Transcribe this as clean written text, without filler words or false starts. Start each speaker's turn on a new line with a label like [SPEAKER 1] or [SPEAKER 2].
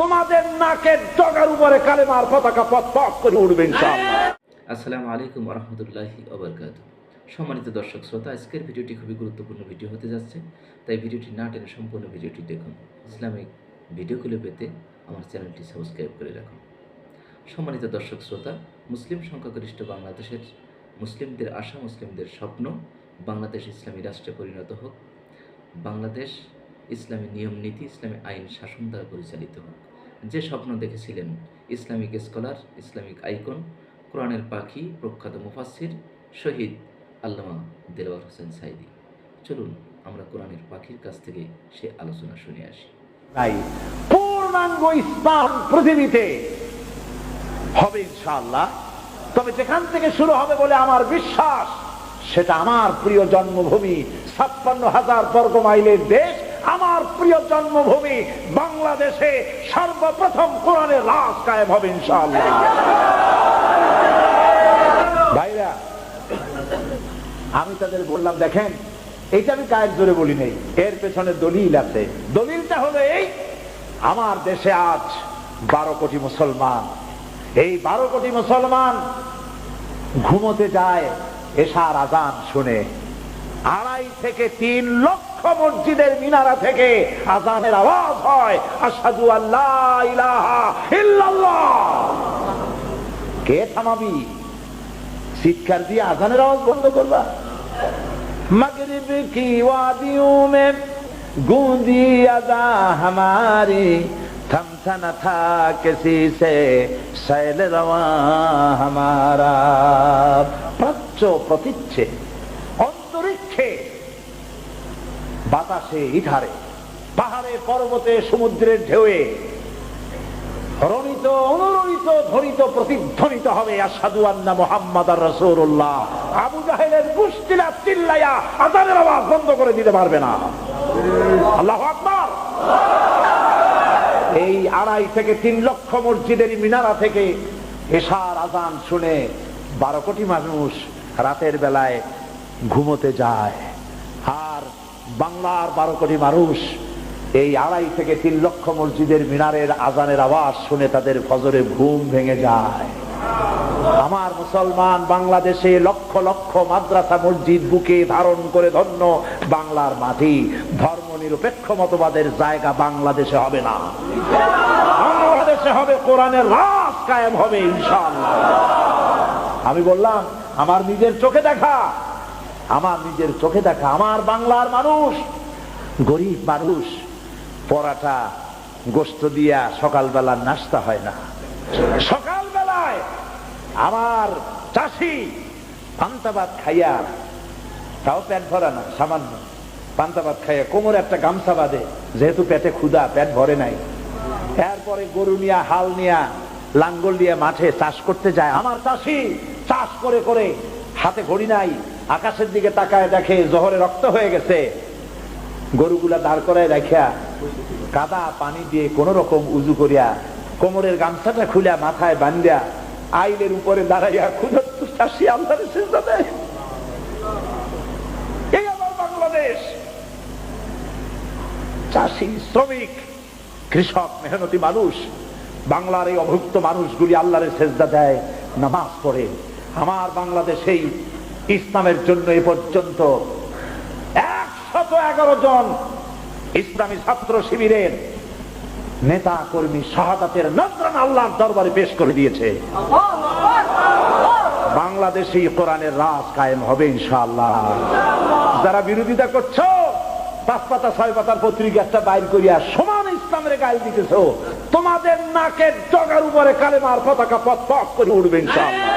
[SPEAKER 1] তোমাদের নাকের ডগার উপরে কালেমার পতাকা পথ পথ করে উঠবে ইনশাআল্লাহ।
[SPEAKER 2] আসসালামু আলাইকুম ওয়া রাহমাতুল্লাহি ওয়া বারাকাতুহু। সম্মানিত দর্শক শ্রোতা, আজকের ভিডিওটি খুবই গুরুত্বপূর্ণ ভিডিও হতে যাচ্ছে, তাই ভিডিওটি না টেনে সম্পূর্ণ ভিডিওটি দেখুন। ইসলামিক ভিডিওগুলো পেতে আমার চ্যানেলটি সাবস্ক্রাইব করে রাখুন। সম্মানিত দর্শক শ্রোতা, মুসলিম সংখ্যাগরিষ্ঠ বাংলাদেশের মুসলিমদের আশা, মুসলিমদের স্বপ্ন বাংলাদেশ ইসলামী রাষ্ট্রে পরিণত হোক, বাংলাদেশ ইসলামী নিয়ম নীতি, ইসলামী আইন শাসন দ্বারা পরিচালিত হোক। যে স্বপ্ন দেখেছিলেন ইসলামিক স্কলার, ইসলামিক আইকন, কোরআনের পাখি, প্রখ্যাত মুফাসসির শহীদ আল্লামা দেলোয়ার হোসেন সাইদি। চলুন আমরা কোরআনের পাখির কাছ থেকে সে আলোচনা শুনে আসি।
[SPEAKER 1] পূর্ণাঙ্গ ইসলাম পৃথিবীতে হবে ইনশাআল্লাহ। তবে যেখান থেকে শুরু হবে বলে আমার বিশ্বাস, সেটা আমার প্রিয় জন্মভূমি ৫৬,০০০ বর্গ মাইলের দেশ, আমার প্রিয় জন্মভূমি বাংলাদেশে সর্বপ্রথম কোরআনের রাজ কায়েম হবে ইনশাআল্লাহ। ভাইরা, আমি তাদের বললাম, দেখেন, এইটা আমি কায়ের জোরে বলি নেই, এর পেছনে দলিল আছে। দলিলটা হলো এই, আমার দেশে আজ ১২ কোটি মুসলমান। এই ১২ কোটি মুসলমান ঘুমোতে যায় এশার আজান শুনে। ২.৫ থেকে ৩ লক্ষ মসজিদের মিনারা থেকে আজানের আওয়াজ হয়, আশহাদু আল্লা ইলাহা ইল্লাল্লাহ। কে থামাবি? চিৎকার দিয়ে আজানের আওয়াজ বন্ধ করবা? মাগরিব কি ওয়াদিयों में गूंजी अज़ा हमारी, थमता न था किसी से सैल रवां हमारा। প্রাচ্য প্রতীচ্ছে, অন্তরিক্ষে, বাতাসে, ইধারে, পাহাড়ে, পর্বতে, সমুদ্রের ঢেউয়ে রণিত, অনুরণিত, ধ্বনিত, প্রতিধ্বনিত হবে আশহাদু আন্না মুহাম্মাদার রাসূলুল্লাহ। আবু জাহেলের গোষ্ঠীরা চিল্লায়া আযানের আওয়াজ বন্ধ করে দিতে পারবে না। আল্লাহু আকবার। এই ২.৫ থেকে ৩ লক্ষ মসজিদের মিনারা থেকে এশার আজান শুনে ১২ কোটি মানুষ রাতের বেলায় ঘুমোতে যায়। আর বাংলার ১২ কোটি মানুষ এই ২.৫ থেকে ৩ লক্ষ মসজিদের মিনারের আজানের আওয়াজ শুনে তাদের ফজরে ঘুম ভেঙে যায়। আমার মুসলমান বাংলাদেশে লক্ষ লক্ষ মাদ্রাসা মসজিদ বুকে ধারণ করে ধন্য বাংলার মাটি। ধর্ম নিরপেক্ষ মতবাদের জায়গা বাংলাদেশে হবে না, বাংলাদেশে হবে কোরআনের রাজ কায়েম হবে ইনশাআল্লাহ। আমি বললাম, আমার নিজের চোখে দেখা, আমার নিজের চোখে দেখা, আমার বাংলার মানুষ, গরিব মানুষ, পরাটা গোস্ত দিয়া সকালবেলা নাস্তা হয় না। সকালবেলায় আমার চাষি পান্তা ভাত খাইয়া, তাও পেট ভরা না, সামান্য পান্তা ভাত খাইয়া কোমরে একটা গামছা বাঁধে, যেহেতু পেটে ক্ষুধা, পেট ভরে নাই। এরপরে গরু নিয়া, হাল নিয়া, লাঙ্গল দিয়ে মাঠে চাষ করতে যায়। আমার চাষি চাষ করে করে, হাতে ঘড়ি নাই, আকাশের দিকে তাকায়, দেখে জোহরে রক্ত হয়ে গেছে। গরুগুলা দাঁড় করায় রাখিয়া কাদা পানি দিয়ে কোন রকম উজু করিয়া কোমরের গামছাটা খুলিয়া মাথায় বান্ধিয়া আইলের উপরে দাঁড়াইয়া ক্ষুধার্ত চাষি আল্লাহরে সিজদা দেয়। এই আমার বাংলাদেশ। চাষি, শ্রমিক, কৃষক, মেহনতি মানুষ, বাংলার এই অভুক্ত মানুষগুলি আল্লাহরে সিজদা দেয়, নামাজ পড়ে। আমার বাংলাদেশেই ইসলামের জন্য এ পর্যন্ত ১১১ জন ইসলামী ছাত্র শিবিরের নেতা কর্মী শাহাদাতের নজরানা আল্লাহর দরবারে পেশ করে দিয়েছে। বাংলাদেশে কোরআনের রাজ কায়েম হবে ইনশাআল্লাহ। যারা বিরোধিতা করছো, ৫ পাতা ৬ পাতার পত্রিকা একটা বাইর করিয়া সমান ইসলামের গায়ে দিতেছো, তোমাদের নাকের ডগার উপরে কালেমার পতাকা পথ পথ করে উঠবে ইনশাআল্লাহ।